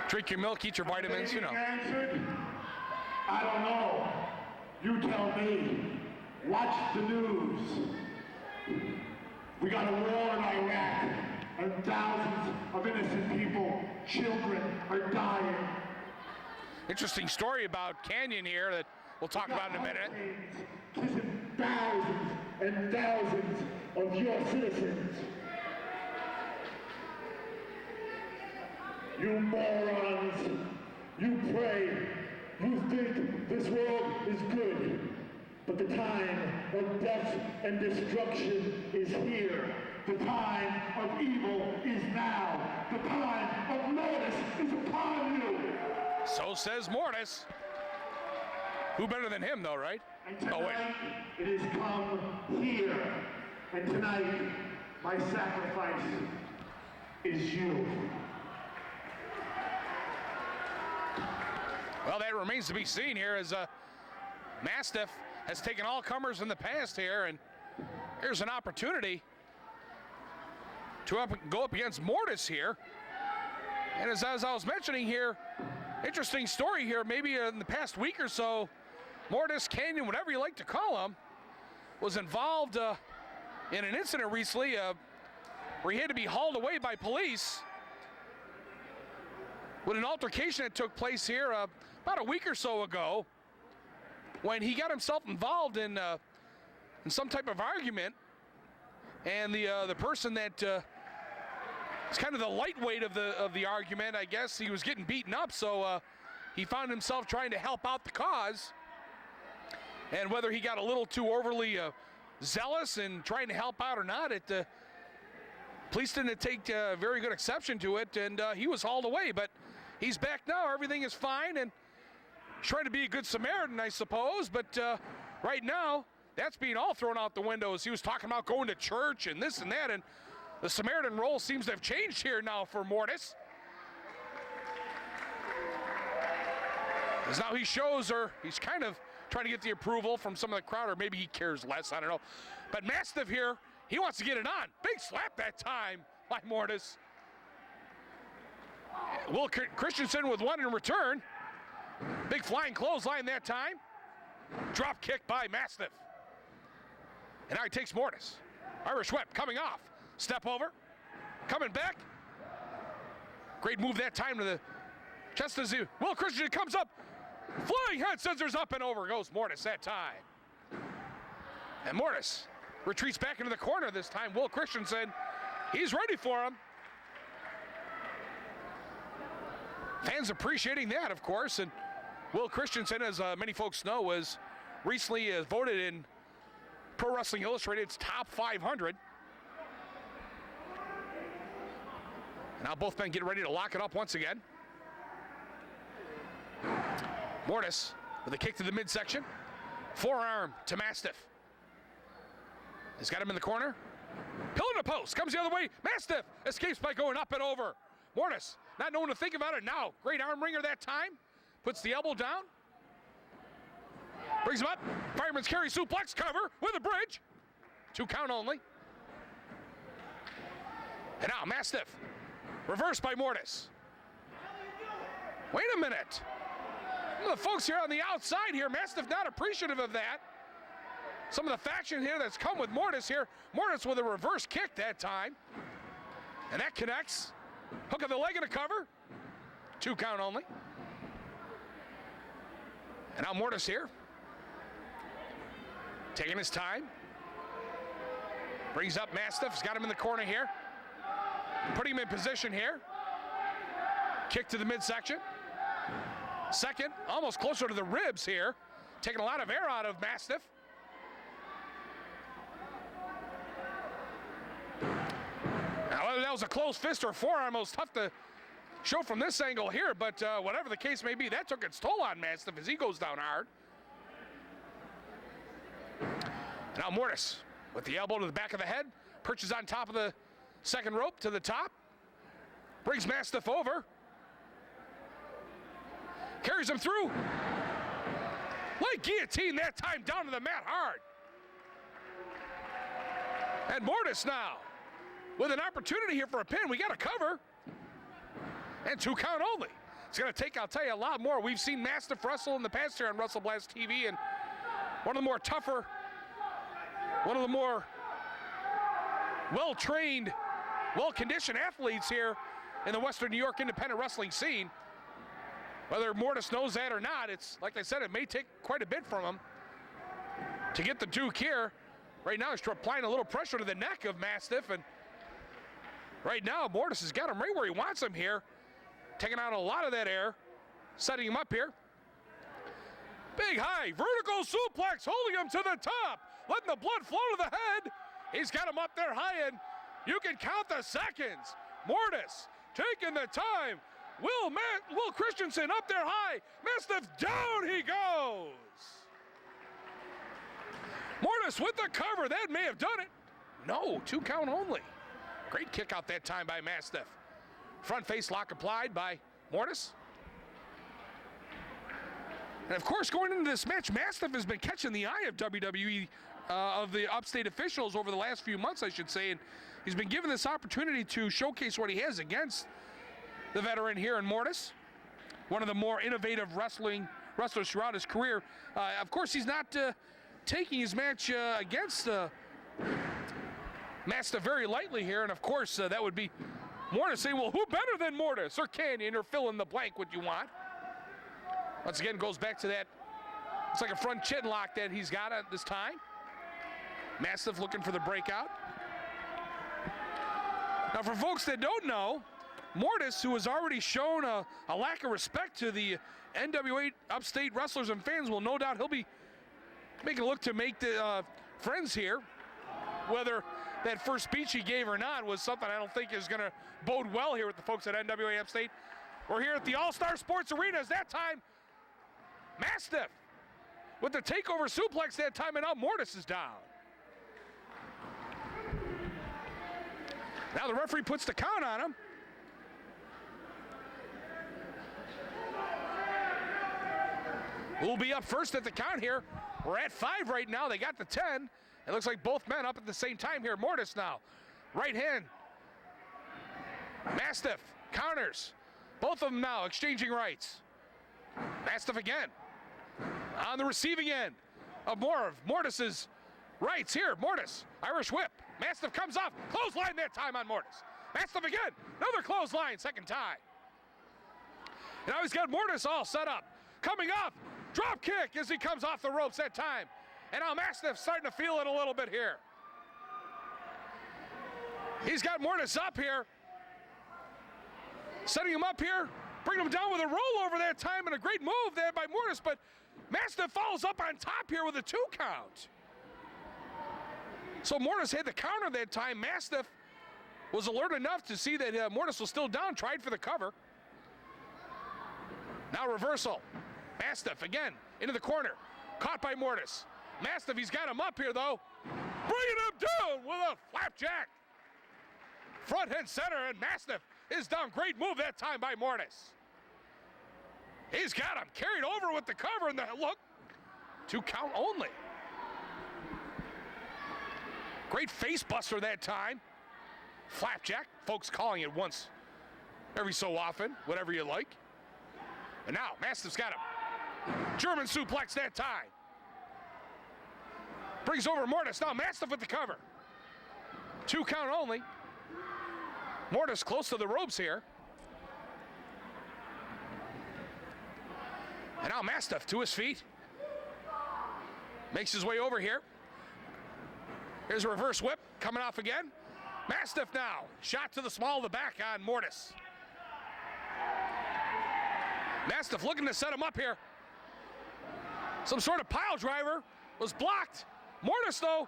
Drink your milk, eat your vitamins, you know. Answered? I don't know. You tell me. Watch the news. We got a war in Iraq, and thousands of innocent people, children, are dying. Interesting story about Canyon here that we'll talk about in a minute. Kissing thousands and thousands of your citizens. You morons, you pray, you think this world is good, but the time of death and destruction is here. The time of evil is now. The time of Mortis is upon you. So says Mortis. Who better than him, though, right? And tonight, it has come here. And tonight, my sacrifice is you. Well, that remains to be seen here as Mastiff has taken all comers in the past here, and here's an opportunity to go up against Mortis here. And as I was mentioning here, interesting story here, maybe in the past week or so, Mortis, Canyon, whatever you like to call him, was involved in an incident recently where he had to be hauled away by police with an altercation that took place here about a week or so ago when he got himself involved in some type of argument, and the person that is kind of the lightweight of the argument, I guess, he was getting beaten up, so he found himself trying to help out the cause. And whether he got a little too overly zealous in trying to help out or not, police didn't take very good exception to it, and he was hauled away. But he's back now. Everything is fine, and he's trying to be a good Samaritan, I suppose. But right now, that's being all thrown out the windows. He was talking about going to church and this and that, and the Samaritan role seems to have changed here now for Mortis. As now he shows her, he's kind of trying to get the approval from some of the crowd, or maybe he cares less, I don't know. But Mastiff here, he wants to get it on. Big slap that time by Mortis. Will Christensen with one in return. Big flying clothesline that time. Drop kick by Mastiff. And now he takes Mortis. Irish whip coming off. Step over. Coming back. Great move that time to the chest as Will Christensen comes up. Flying head scissors up and over goes Mortis that time. And Mortis retreats back into the corner this time. Will Christensen, he's ready for him. Fans appreciating that, of course. And Will Christensen, as many folks know, was recently voted in Pro Wrestling Illustrated's top 500. And now both men getting ready to lock it up once again. Mortis with a kick to the midsection. Forearm to Mastiff. He's got him in the corner. Pillar to post. Comes the other way. Mastiff escapes by going up and over. Mortis not knowing to think about it now. Great arm wringer that time. Puts the elbow down. Brings him up. Fireman's carry suplex cover with a bridge. 2 count only. And now Mastiff. Reversed by Mortis. Wait a minute. Some of the folks here on the outside here, Mastiff not appreciative of that. Some of the faction here that's come with Mortis here. Mortis with a reverse kick that time. And that connects. Hook of the leg and a cover. 2 count only. And now Mortis here. Taking his time. Brings up Mastiff. He's got him in the corner here. Putting him in position here. Kick to the midsection. Second, almost closer to the ribs here. Taking a lot of air out of Mastiff. Now, whether that was a closed fist or a forearm, it was tough to show from this angle here, but whatever the case may be, that took its toll on Mastiff as he goes down hard. Now Mortis with the elbow to the back of the head, perches on top of the second rope to the top, brings Mastiff over, carries him through, like guillotine that time down to the mat hard. And Mortis now with an opportunity here for a pin. We got a cover. And 2 count only. It's going to take, I'll tell you, a lot more. We've seen Mastiff wrestle in the past here on WrestleBlast TV, and one of the more tougher, one of the more well-trained, well-conditioned athletes here in the Western New York independent wrestling scene. Whether Mortis knows that or not, it's, like I said, it may take quite a bit from him to get the Duke here. Right now, he's applying a little pressure to the neck of Mastiff, and right now, Mortis has got him right where he wants him here, taking out a lot of that air, setting him up here. Big high, vertical suplex, holding him to the top, letting the blood flow to the head. He's got him up there high, and you can count the seconds. Mortis taking the time. Will Christensen up there high. Mastiff down he goes. Mortis with the cover. That may have done it. No, 2 count only. Great kick out that time by Mastiff. Front face lock applied by Mortis. And of course, going into this match, Mastiff has been catching the eye of WWE, of the upstate officials over the last few months, I should say. And he's been given this opportunity to showcase what he has against the veteran here in Mortis. One of the more innovative wrestlers throughout his career. Of course, he's not taking his match against Mastiff very lightly here. And of course, that would be Mortis saying, well, who better than Mortis or Canyon, or fill in the blank what you want. Once again, goes back to that, it's like a front chin lock that he's got at this time. Mastiff looking for the breakout. Now, for folks that don't know, Mortis, who has already shown a lack of respect to the NWA upstate wrestlers and fans, will no doubt he'll be making a look to make the friends here. Whether that first speech he gave or not was something I don't think is going to bode well here with the folks at NWA Upstate. We're here at the All-Star Sports Arena. As that time, Mastiff with the takeover suplex that time, and now Mortis is down. Now the referee puts the count on him. We'll be up first at the count here. We're at 5 right now. They got the 10. It looks like both men up at the same time here. Mortis now. Right hand. Mastiff counters. Both of them now exchanging rights. Mastiff again. On the receiving end of more of Mortis's rights here. Mortis. Irish whip. Mastiff comes off. Clothesline that time on Mortis. Mastiff again. Another clothesline, second time. And now he's got Mortis all set up. Coming up. Drop kick as he comes off the ropes that time. And now Mastiff starting to feel it a little bit here. He's got Mortis up here. Setting him up here. Bringing him down with a rollover that time, and a great move there by Mortis. But Mastiff follows up on top here with a 2 count. So Mortis had the counter that time. Mastiff was alert enough to see that Mortis was still down. Tried for the cover. Now reversal. Mastiff again into the corner. Caught by Mortis. Mastiff, he's got him up here though. Bringing him down with a flapjack. Front and center, and Mastiff is down. Great move that time by Mortis. He's got him carried over with the cover, and the look. 2 count only. Great face buster that time. Flapjack, folks calling it once every so often, whatever you like. And now Mastiff's got him. German suplex that time. Brings over Mortis. Now Mastiff with the cover. 2 count only. Mortis close to the ropes here. And now Mastiff to his feet. Makes his way over here. Here's a reverse whip coming off again. Mastiff now. Shot to the small of the back on Mortis. Mastiff looking to set him up here. Some sort of pile driver was blocked. Mortis, though,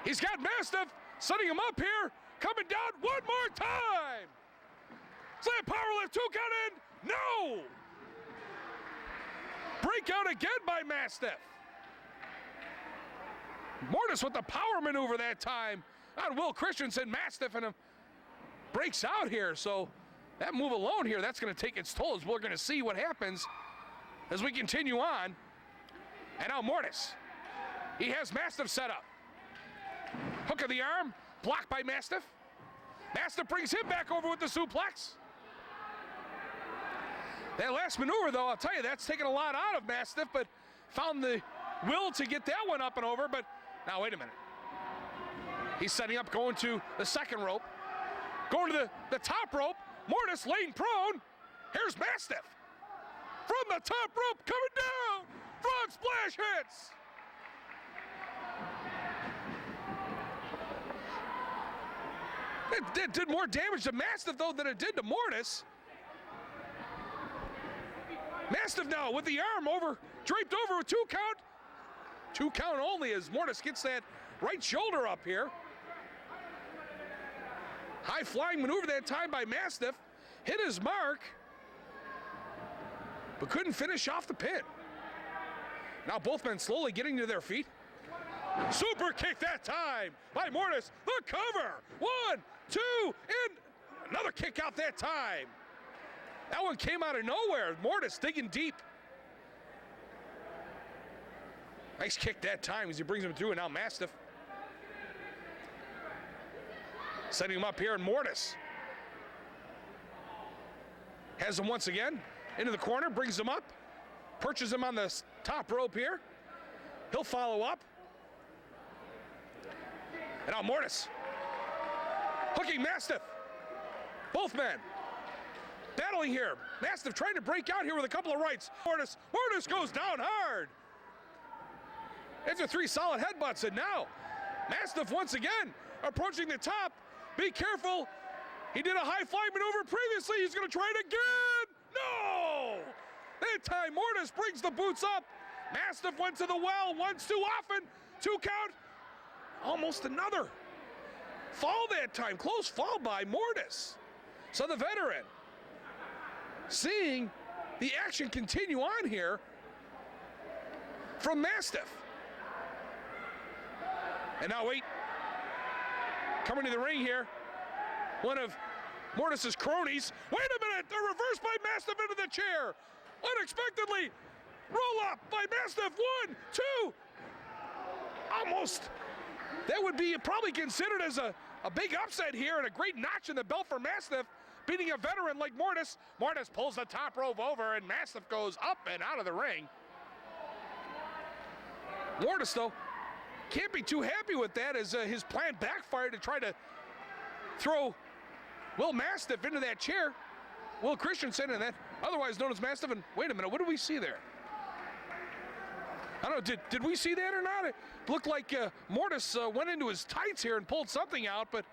he's got Mastiff setting him up here. Coming down one more time. Slam powerlift, 2 count in. No! Breakout again by Mastiff. Mortis with the power maneuver that time on Will Christensen. Mastiff and him breaks out here. So that move alone here, that's going to take its toll, as we're going to see what happens as we continue on. And now Mortis. He has Mastiff set up. Hook of the arm, blocked by Mastiff. Mastiff brings him back over with the suplex. That last maneuver, though, I'll tell you, that's taken a lot out of Mastiff, but found the will to get that one up and over. But now, wait a minute. He's setting up, going to the second rope. Going to the top rope. Mortis laying prone. Here's Mastiff. From the top rope, coming down. Frog splash hits. It did more damage to Mastiff, though, than it did to Mortis. Mastiff now with the arm over, draped over with 2 count. 2 count only as Mortis gets that right shoulder up here. High flying maneuver that time by Mastiff. Hit his mark, but couldn't finish off the pin. Now both men slowly getting to their feet. Super kick that time by Mortis. The cover. 1, 2, and another kick out that time. That one came out of nowhere. Mortis digging deep. Nice kick that time as he brings him through, and now Mastiff setting him up here, and Mortis has him once again into the corner, brings him up, perches him on the top rope here. He'll follow up. And now Mortis hooking Mastiff. Both men battling here. Mastiff trying to break out here with a couple of rights. Mortis goes down hard. After 3 solid headbutts, and now Mastiff once again approaching the top. Be careful. He did a high flying maneuver previously. He's going to try it again. No! That time Mortis brings the boots up. Mastiff went to the well once too often. 2 count. Almost another fall that time. Close fall by Mortis. So the veteran, seeing the action continue on here from Mastiff. And now wait, coming to the ring here, one of Mortis's cronies. Wait a minute, a reverse by Mastiff into the chair. Unexpectedly, roll up by Mastiff. 1, 2, almost. That would be probably considered as a big upset here and a great notch in the belt for Mastiff, beating a veteran like Mortis. Mortis pulls the top rope over and Mastiff goes up and out of the ring. Mortis, though, can't be too happy with that as his plan backfired to try to throw Will Mastiff into that chair. Will Christensen, and that otherwise known as Mastiff. And wait a minute, what do we see there? I don't know, did we see that or not? It looked like Mortis went into his tights here and pulled something out, but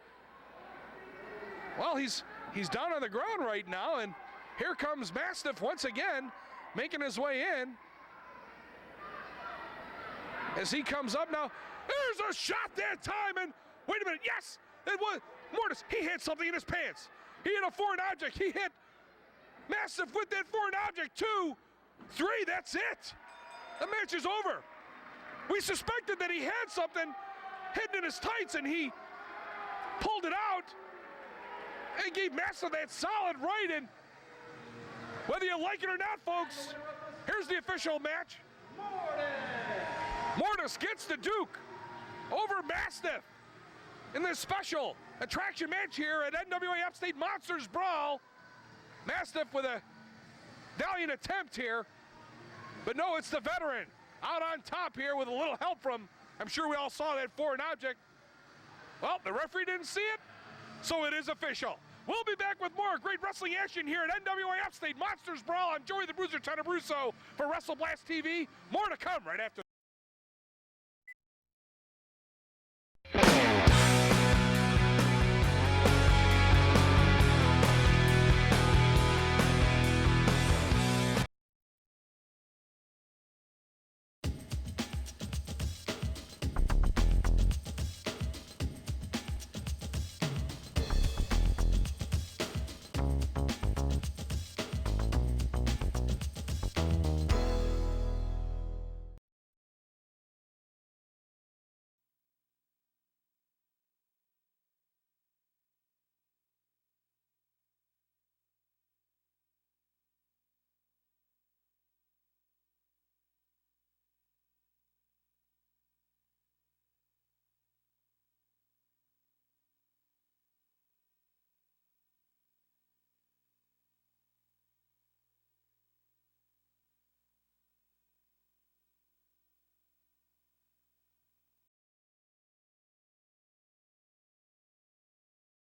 well, he's down on the ground right now, and here comes Mastiff once again, making his way in. As he comes up now, there's a shot that time, and wait a minute, yes, it was Mortis. He had something in his pants. He hit a foreign object. He hit Mastiff with that foreign object. 2, 3, that's it. The match is over. We suspected that he had something hidden in his tights, and he pulled it out and gave Mastiff that solid right. And whether you like it or not, folks, here's the official match. Mortis gets the Duke over Mastiff in this special attraction match here at NWA Upstate Monsters Brawl. Mastiff with a valiant attempt here, but no, it's the veteran out on top here with a little help from, I'm sure we all saw that foreign object. Well, the referee didn't see it, so it is official. We'll be back with more great wrestling action here at NWA Upstate Monsters Brawl. I'm Joey the Bruiser Tenebruso for WrestleBlast TV. More to come right after